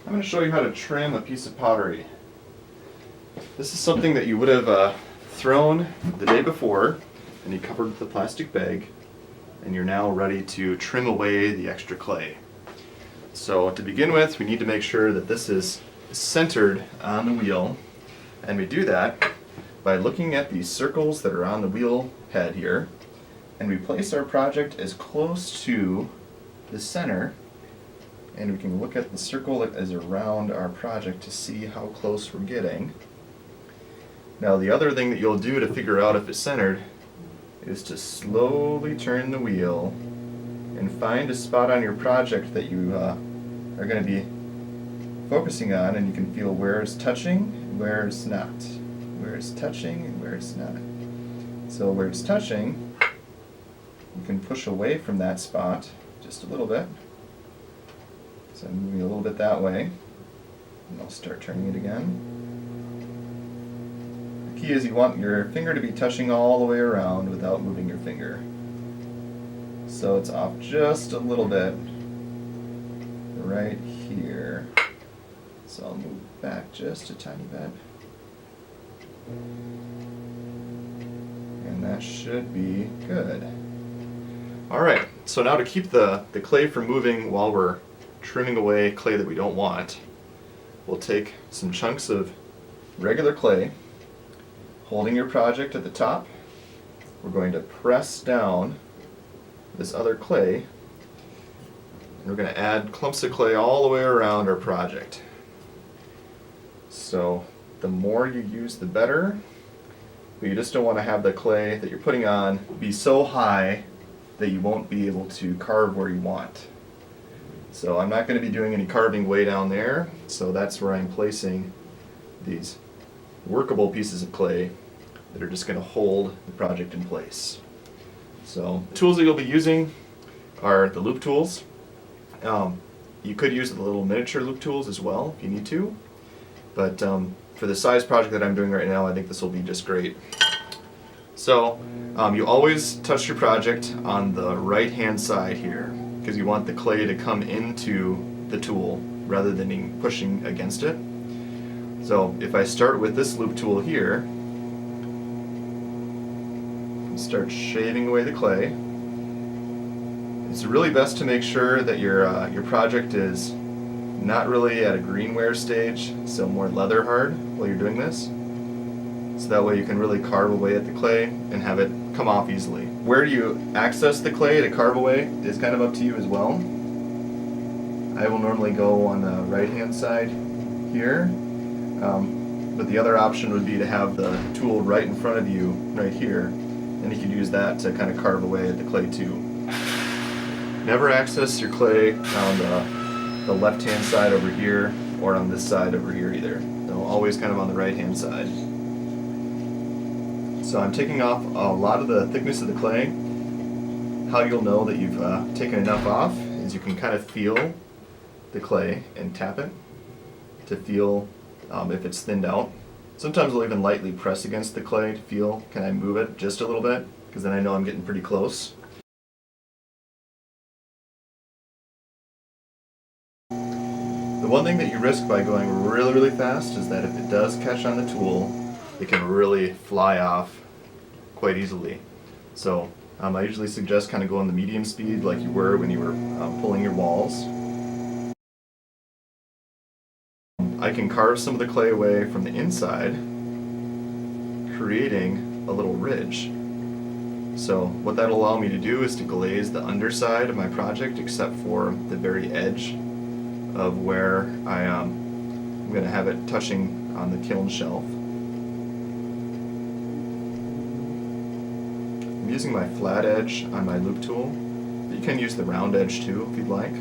I'm going to show you how to trim a piece of pottery. This is something that you would have thrown the day before, and you covered with a plastic bag, and you're now ready to trim away the extra clay. So to begin with, we need to make sure that this is centered on the wheel, and we do that by looking at these circles that are on the wheel head here, and we place our project as close to the center, and we can look at the circle that is around our project to see how close we're getting. Now the other thing that you'll do to figure out if it's centered is to slowly turn the wheel and find a spot on your project that you are going to be focusing on, and you can feel where it's touching and where it's not. Where it's touching and where it's not. So where it's touching, you can push away from that spot just a little bit. So I'm moving a little bit that way, and I'll start turning it again. The key is you want your finger to be touching all the way around without moving your finger. So it's off just a little bit right here. So I'll move back just a tiny bit. And that should be good. Alright, so now to keep the clay from moving while we're trimming away clay that we don't want, we'll take some chunks of regular clay, holding your project at the top. We're going to press down this other clay, and we're going to add clumps of clay all the way around our project. So the more you use, the better, but you just don't want to have the clay that you're putting on be so high that you won't be able to carve where you want. So I'm not going to be doing any carving way down there, so that's where I'm placing these workable pieces of clay that are just going to hold the project in place. So the tools that you'll be using are the loop tools. You could use the little miniature loop tools as well if you need to, but for the size project that I'm doing right now, I think this will be just great. So you always touch your project on the right hand side here, because you want the clay to come into the tool rather than being pushing against it. So if I start with this loop tool here, and start shaving away the clay, it's really best to make sure that your project is not really at a greenware stage, so more leather hard while you're doing this. So that way you can really carve away at the clay and have it come off easily. Where you access the clay to carve away is kind of up to you as well. I will normally go on the right hand side here, but the other option would be to have the tool right in front of you, right here, and you could use that to kind of carve away at the clay too. Never access your clay on the left hand side over here or on this side over here either. No, always kind of on the right hand side. So I'm taking off a lot of the thickness of the clay. How you'll know that you've taken enough off is you can kind of feel the clay and tap it to feel if it's thinned out. Sometimes I'll even lightly press against the clay to feel, can I move it just a little bit? Because then I know I'm getting pretty close. The one thing that you risk by going really, really fast is that if it does catch on the tool, it can really fly off quite easily. So I usually suggest kind of going the medium speed like you were when you were pulling your walls. I can carve some of the clay away from the inside, creating a little ridge. So what that'll allow me to do is to glaze the underside of my project except for the very edge of where I'm going to have it touching on the kiln shelf. I'm using my flat edge on my loop tool, but you can use the round edge too if you'd like.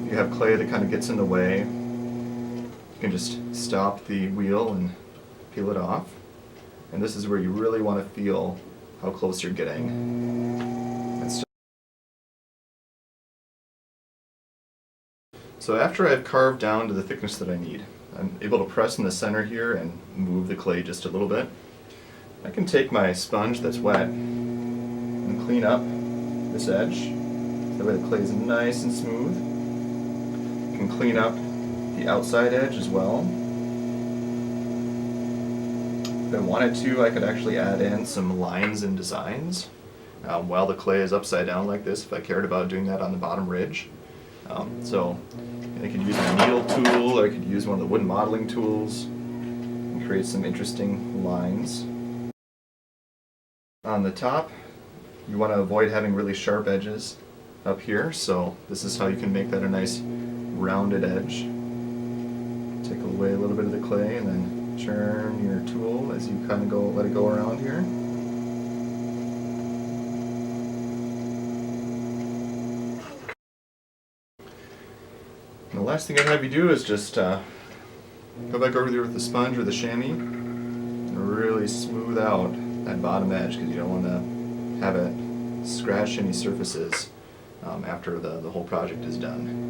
If you have clay that kind of gets in the way, you can just stop the wheel and peel it off. And this is where you really want to feel how close you're getting. So after I've carved down to the thickness that I need, I'm able to press in the center here and move the clay just a little bit. I can take my sponge that's wet and clean up this edge. That way the clay is nice and smooth. can clean up the outside edge as well. If I wanted to, I could actually add in some lines and designs while the clay is upside down like this, if I cared about doing that on the bottom ridge. So I could use a needle tool, or I could use one of the wooden modeling tools and create some interesting lines. On the top, you want to avoid having really sharp edges up here, so this is how you can make that a nice rounded edge. Take away a little bit of the clay and then turn your tool as you kind of let it go around here. And the last thing I'd have you do is just go back over there with the sponge or the chamois and really smooth out that bottom edge, because you don't want to have it scratch any surfaces after the whole project is done.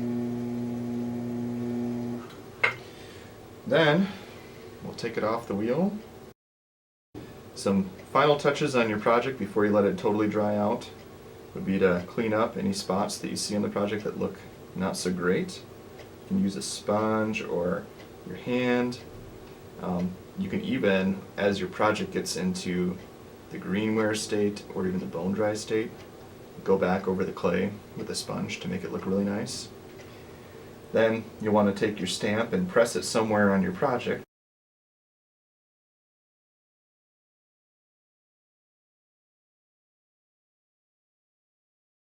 Then we'll take it off the wheel. Some final touches on your project before you let it totally dry out would be to clean up any spots that you see on the project that look not so great. You can use a sponge or your hand. You can even, as your project gets into the greenware state or even the bone dry state, go back over the clay with a sponge to make it look really nice. Then you'll want to take your stamp and press it somewhere on your project